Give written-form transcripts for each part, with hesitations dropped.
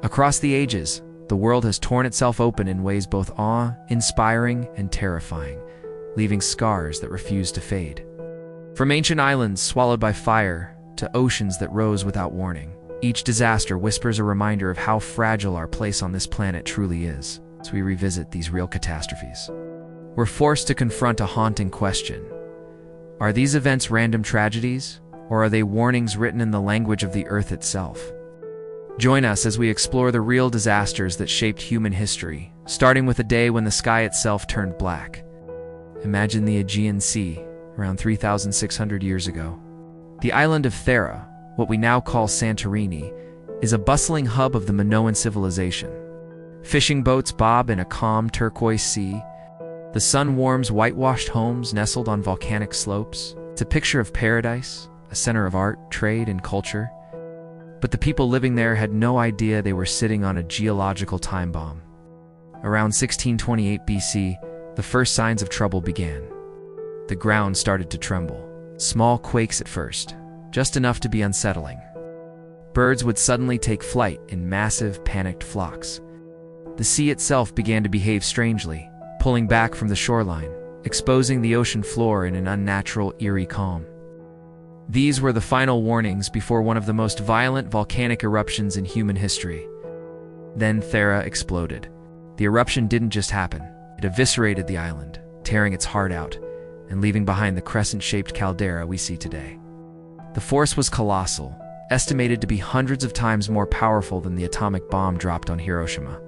Across the ages, the world has torn itself open in ways both awe-inspiring and terrifying, leaving scars that refuse to fade. From ancient islands swallowed by fire to oceans that rose without warning, each disaster whispers a reminder of how fragile our place on this planet truly is. As we revisit these real catastrophes, we're forced to confront a haunting question. Are these events random tragedies, or are they warnings written in the language of the Earth itself? Join us as we explore the real disasters that shaped human history, starting with a day when the sky itself turned black. Imagine the Aegean Sea, around 3,600 years ago. The island of Thera, what we now call Santorini, is a bustling hub of the Minoan civilization. Fishing boats bob in a calm turquoise sea. The sun warms whitewashed homes nestled on volcanic slopes. It's a picture of paradise, a center of art, trade, and culture. But the people living there had no idea they were sitting on a geological time bomb. Around 1628 BC, the first signs of trouble began. The ground started to tremble. Small quakes at first, just enough to be unsettling. Birds would suddenly take flight in massive, panicked flocks. The sea itself began to behave strangely, pulling back from the shoreline, exposing the ocean floor in an unnatural, eerie calm. These were the final warnings before one of the most violent volcanic eruptions in human history. Then Thera exploded. The eruption didn't just happen. It eviscerated the island, tearing its heart out, and leaving behind the crescent-shaped caldera we see today. The force was colossal, estimated to be hundreds of times more powerful than the atomic bomb dropped on Hiroshima.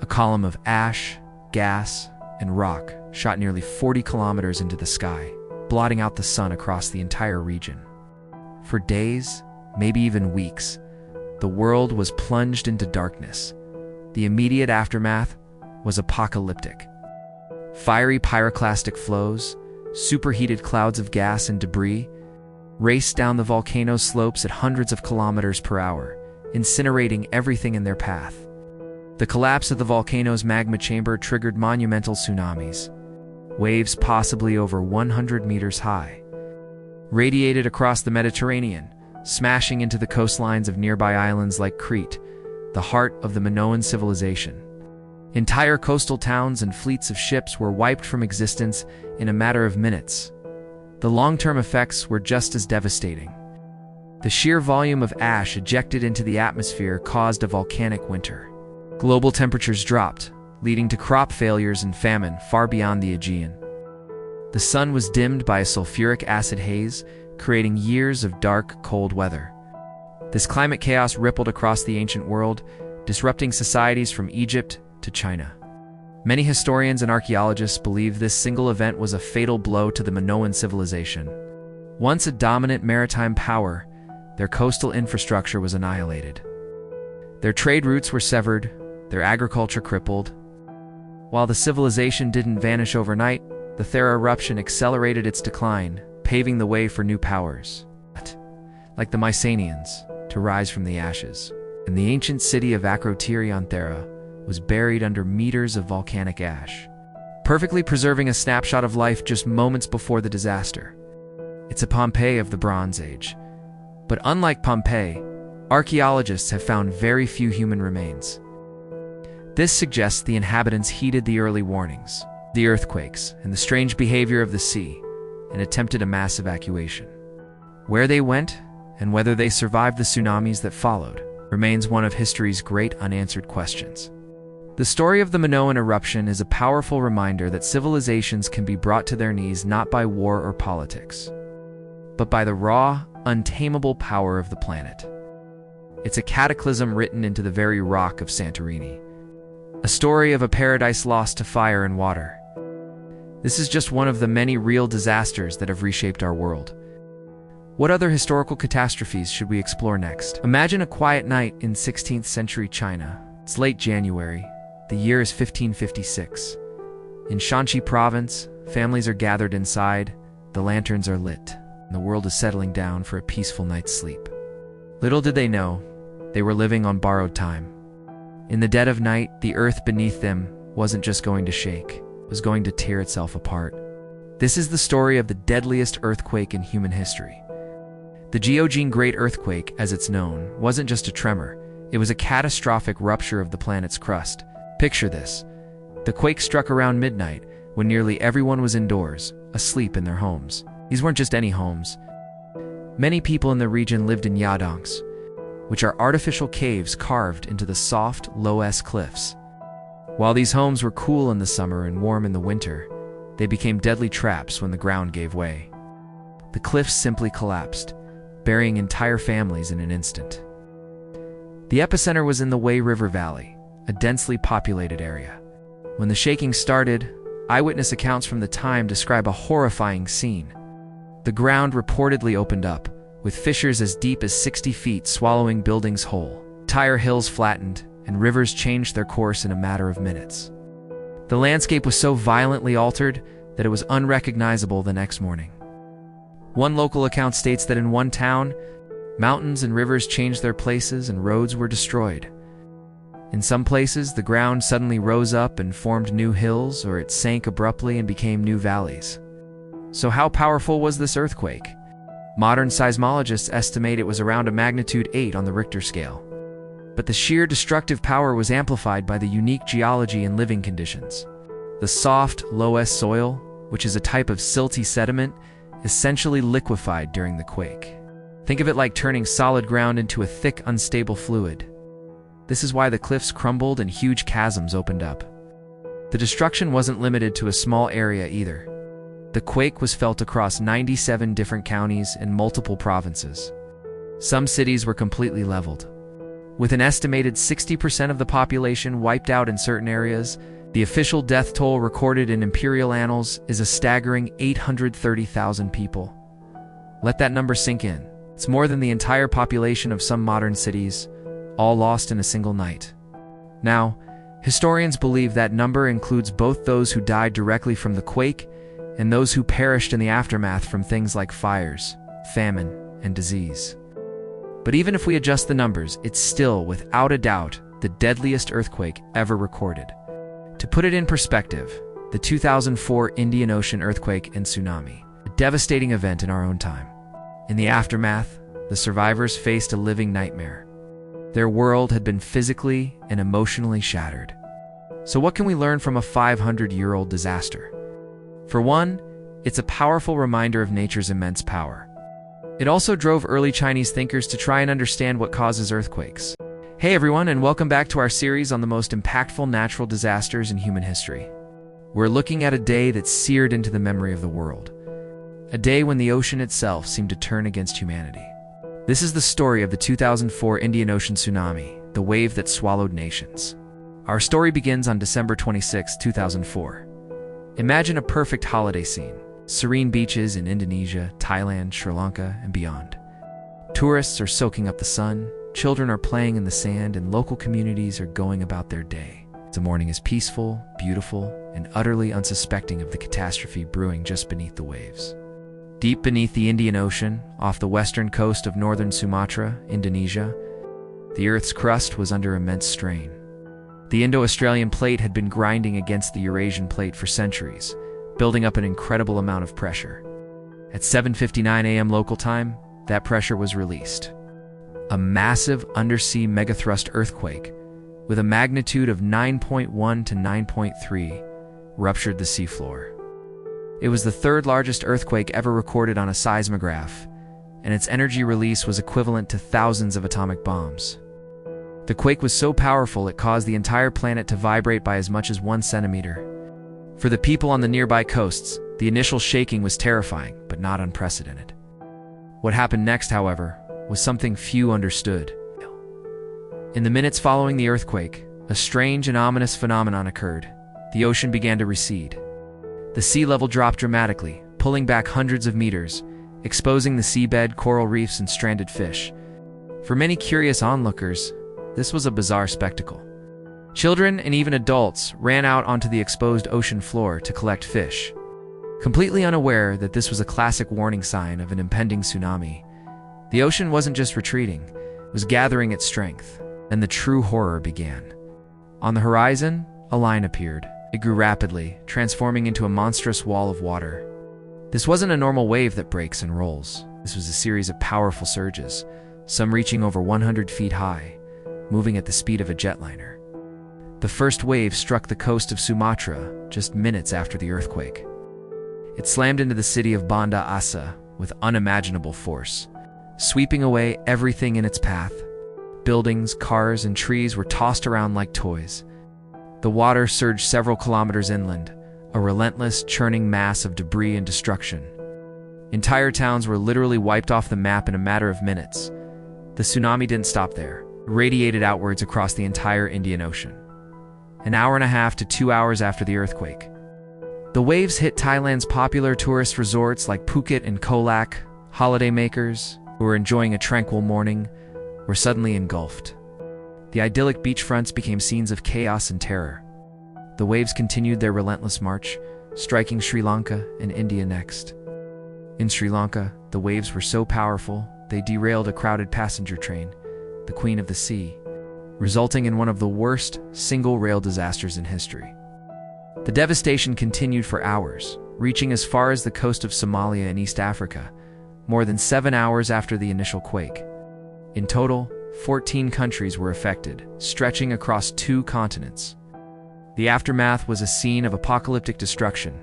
A column of ash, gas, and rock shot nearly 40 kilometers into the sky, blotting out the sun across the entire region. For days, maybe even weeks, the world was plunged into darkness. The immediate aftermath was apocalyptic. Fiery pyroclastic flows, superheated clouds of gas and debris, raced down the volcano's slopes at hundreds of kilometers per hour, incinerating everything in their path. The collapse of the volcano's magma chamber triggered monumental tsunamis. Waves possibly over 100 meters high radiated across the Mediterranean, smashing into the coastlines of nearby islands like Crete, the heart of the Minoan civilization. Entire coastal towns and fleets of ships were wiped from existence in a matter of minutes. The long-term effects were just as devastating. The sheer volume of ash ejected into the atmosphere caused a volcanic winter. Global temperatures dropped, leading to crop failures and famine far beyond the Aegean. The sun was dimmed by a sulfuric acid haze, creating years of dark, cold weather. This climate chaos rippled across the ancient world, disrupting societies from Egypt to China. Many historians and archaeologists believe this single event was a fatal blow to the Minoan civilization. Once a dominant maritime power, their coastal infrastructure was annihilated. Their trade routes were severed, their agriculture crippled. While the civilization didn't vanish overnight, the Thera eruption accelerated its decline, paving the way for new powers, like the Mycenaeans, to rise from the ashes. And the ancient city of Akrotiri on Thera was buried under meters of volcanic ash, perfectly preserving a snapshot of life just moments before the disaster. It's a Pompeii of the Bronze Age. But unlike Pompeii, archaeologists have found very few human remains. This suggests the inhabitants heeded the early warnings, the earthquakes, and the strange behavior of the sea, and attempted a mass evacuation. Where they went, and whether they survived the tsunamis that followed, remains one of history's great unanswered questions. The story of the Minoan eruption is a powerful reminder that civilizations can be brought to their knees not by war or politics, but by the raw, untamable power of the planet. It's a cataclysm written into the very rock of Santorini, a story of a paradise lost to fire and water. This is just one of the many real disasters that have reshaped our world. What other historical catastrophes should we explore next? Imagine a quiet night in 16th century China. It's late January. The year is 1556. In Shanxi province, families are gathered inside, the lanterns are lit, and the world is settling down for a peaceful night's sleep. Little did they know, they were living on borrowed time. In the dead of night, the earth beneath them wasn't just going to shake, it was going to tear itself apart. This is the story of the deadliest earthquake in human history. The Geogene Great Earthquake, as it's known, wasn't just a tremor, It was a catastrophic rupture of the planet's crust. Picture this. The quake struck around midnight, when nearly everyone was indoors, asleep in their homes. These weren't just any homes. Many people in the region lived in yadongs, which are artificial caves carved into the soft, loess cliffs. While these homes were cool in the summer and warm in the winter, they became deadly traps when the ground gave way. The cliffs simply collapsed, burying entire families in an instant. The epicenter was in the Wei River Valley, a densely populated area. When the shaking started, eyewitness accounts from the time describe a horrifying scene. The ground reportedly opened up, with fissures as deep as 60 feet swallowing buildings whole. Entire hills flattened, and rivers changed their course in a matter of minutes. The landscape was so violently altered that it was unrecognizable the next morning. One local account states that in one town, mountains and rivers changed their places and roads were destroyed. In some places, the ground suddenly rose up and formed new hills, or it sank abruptly and became new valleys. So how powerful was this earthquake? Modern seismologists estimate it was around a magnitude 8 on the Richter scale. But the sheer destructive power was amplified by the unique geology and living conditions. The soft, loess soil, which is a type of silty sediment, essentially liquefied during the quake. Think of it like turning solid ground into a thick, unstable fluid. This is why the cliffs crumbled and huge chasms opened up. The destruction wasn't limited to a small area either. The quake was felt across 97 different counties and multiple provinces. Some cities were completely leveled. With an estimated 60% of the population wiped out in certain areas, the official death toll recorded in imperial annals is a staggering 830,000 people. Let that number sink in. It's more than the entire population of some modern cities, all lost in a single night. Now, historians believe that number includes both those who died directly from the quake and those who perished in the aftermath from things like fires, famine, and disease. But even if we adjust the numbers, it's still, without a doubt, the deadliest earthquake ever recorded. To put it in perspective, the 2004 Indian Ocean earthquake and tsunami, a devastating event in our own time. In the aftermath, the survivors faced a living nightmare. Their world had been physically and emotionally shattered. So what can we learn from a 500-year-old disaster? For one, it's a powerful reminder of nature's immense power. It also drove early Chinese thinkers to try and understand what causes earthquakes. Hey everyone, and welcome back to our series on the most impactful natural disasters in human history. We're looking at a day that seared into the memory of the world. A day when the ocean itself seemed to turn against humanity. This is the story of the 2004 Indian Ocean tsunami, the wave that swallowed nations. Our story begins on December 26, 2004. Imagine a perfect holiday scene. Serene beaches in Indonesia, Thailand, Sri Lanka, and beyond. Tourists are soaking up the sun, children are playing in the sand, and local communities are going about their day. The morning is peaceful, beautiful, and utterly unsuspecting of the catastrophe brewing just beneath the waves. Deep beneath the Indian Ocean, off the western coast of northern Sumatra, Indonesia, the Earth's crust was under immense strain. The Indo-Australian plate had been grinding against the Eurasian plate for centuries, building up an incredible amount of pressure. At 7:59 a.m. local time, that pressure was released. A massive undersea megathrust earthquake, with a magnitude of 9.1 to 9.3, ruptured the seafloor. It was the third largest earthquake ever recorded on a seismograph, and its energy release was equivalent to thousands of atomic bombs. The quake was so powerful it caused the entire planet to vibrate by as much as 1 centimeter. For the people on the nearby coasts, the initial shaking was terrifying, but not unprecedented. What happened next, however, was something few understood. In the minutes following the earthquake, a strange and ominous phenomenon occurred. The ocean began to recede. The sea level dropped dramatically, pulling back hundreds of meters, exposing the seabed, coral reefs, and stranded fish. For many curious onlookers, this was a bizarre spectacle. Children and even adults ran out onto the exposed ocean floor to collect fish. Completely unaware that this was a classic warning sign of an impending tsunami, the ocean wasn't just retreating, it was gathering its strength, and the true horror began. On the horizon, a line appeared. It grew rapidly, transforming into a monstrous wall of water. This wasn't a normal wave that breaks and rolls. This was a series of powerful surges, some reaching over 100 feet high, moving at the speed of a jetliner. The first wave struck the coast of Sumatra just minutes after the earthquake. It slammed into the city of Banda Aceh with unimaginable force, sweeping away everything in its path. Buildings, cars, and trees were tossed around like toys. The water surged several kilometers inland, a relentless, churning mass of debris and destruction. Entire towns were literally wiped off the map in a matter of minutes. The tsunami didn't stop there. It radiated outwards across the entire Indian Ocean. An hour and a half to 2 hours after the earthquake, the waves hit Thailand's popular tourist resorts like Phuket and Koh Lak. Holidaymakers, who were enjoying a tranquil morning, were suddenly engulfed. The idyllic beachfronts became scenes of chaos and terror. The waves continued their relentless march, striking Sri Lanka and India next. In Sri Lanka, the waves were so powerful, they derailed a crowded passenger train, the Queen of the Sea, resulting in one of the worst single-rail disasters in history. The devastation continued for hours, reaching as far as the coast of Somalia in East Africa, more than 7 hours after the initial quake. In total, 14 countries were affected, stretching across 2 continents. The aftermath was a scene of apocalyptic destruction.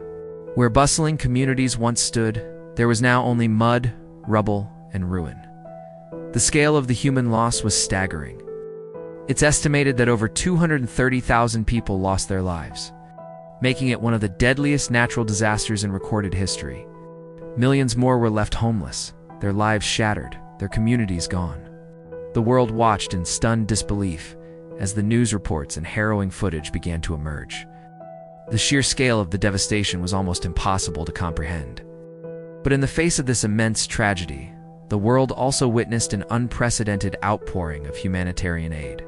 Where bustling communities once stood, there was now only mud, rubble, and ruin. The scale of the human loss was staggering. It's estimated that over 230,000 people lost their lives, making it one of the deadliest natural disasters in recorded history. Millions more were left homeless, their lives shattered, their communities gone. The world watched in stunned disbelief as the news reports and harrowing footage began to emerge. The sheer scale of the devastation was almost impossible to comprehend. But in the face of this immense tragedy, the world also witnessed an unprecedented outpouring of humanitarian aid.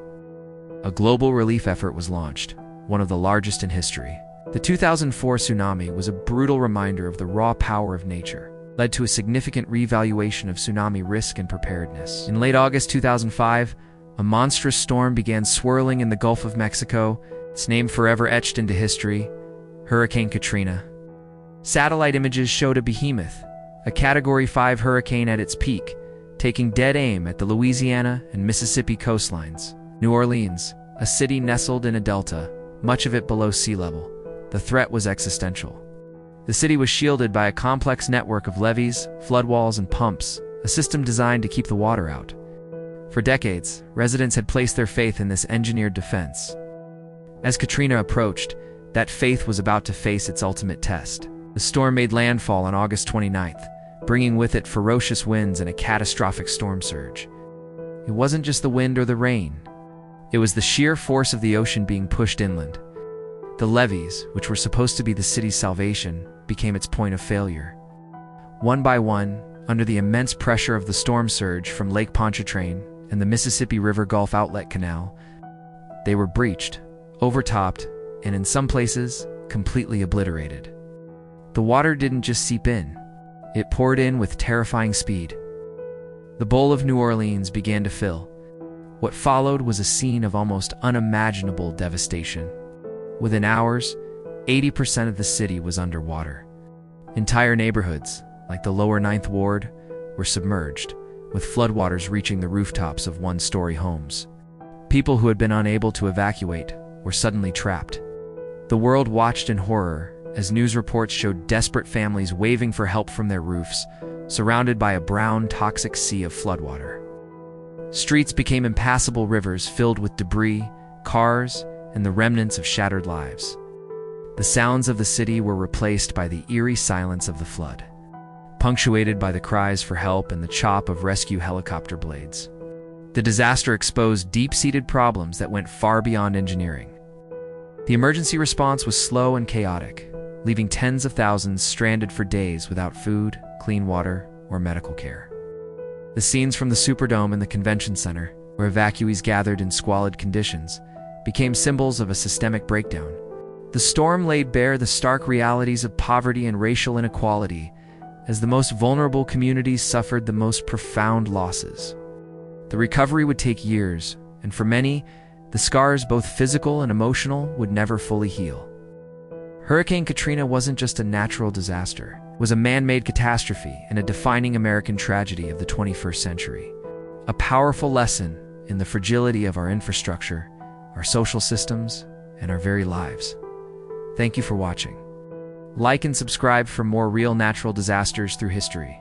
A global relief effort was launched, one of the largest in history. The 2004 tsunami was a brutal reminder of the raw power of nature, led to a significant reevaluation of tsunami risk and preparedness. In late August 2005, a monstrous storm began swirling in the Gulf of Mexico, its name forever etched into history, Hurricane Katrina. Satellite images showed a behemoth, a Category 5 hurricane at its peak, taking dead aim at the Louisiana and Mississippi coastlines. New Orleans, a city nestled in a delta, much of it below sea level. The threat was existential. The city was shielded by a complex network of levees, floodwalls, and pumps, a system designed to keep the water out. For decades, residents had placed their faith in this engineered defense. As Katrina approached, that faith was about to face its ultimate test. The storm made landfall on August 29th, bringing with it ferocious winds and a catastrophic storm surge. It wasn't just the wind or the rain. It was the sheer force of the ocean being pushed inland. The levees, which were supposed to be the city's salvation, became its point of failure. One by one, under the immense pressure of the storm surge from Lake Pontchartrain and the Mississippi River Gulf Outlet Canal, they were breached, overtopped, and in some places, completely obliterated. The water didn't just seep in. It poured in with terrifying speed. The bowl of New Orleans began to fill. What followed was a scene of almost unimaginable devastation. Within hours, 80% of the city was underwater. Entire neighborhoods, like the lower 9th Ward, were submerged, with floodwaters reaching the rooftops of one-story homes. People who had been unable to evacuate were suddenly trapped. The world watched in horror as news reports showed desperate families waving for help from their roofs, surrounded by a brown, toxic sea of floodwater. Streets became impassable rivers filled with debris, cars, and the remnants of shattered lives. The sounds of the city were replaced by the eerie silence of the flood, punctuated by the cries for help and the chop of rescue helicopter blades. The disaster exposed deep-seated problems that went far beyond engineering. The emergency response was slow and chaotic, leaving tens of thousands stranded for days without food, clean water, or medical care. The scenes from the Superdome and the Convention Center, where evacuees gathered in squalid conditions, became symbols of a systemic breakdown. The storm laid bare the stark realities of poverty and racial inequality, as the most vulnerable communities suffered the most profound losses. The recovery would take years, and for many, the scars, both physical and emotional, would never fully heal. Hurricane Katrina wasn't just a natural disaster. It was a man-made catastrophe and a defining American tragedy of the 21st century. A powerful lesson in the fragility of our infrastructure, our social systems, and our very lives. Thank you for watching. Like and subscribe for more real natural disasters through history.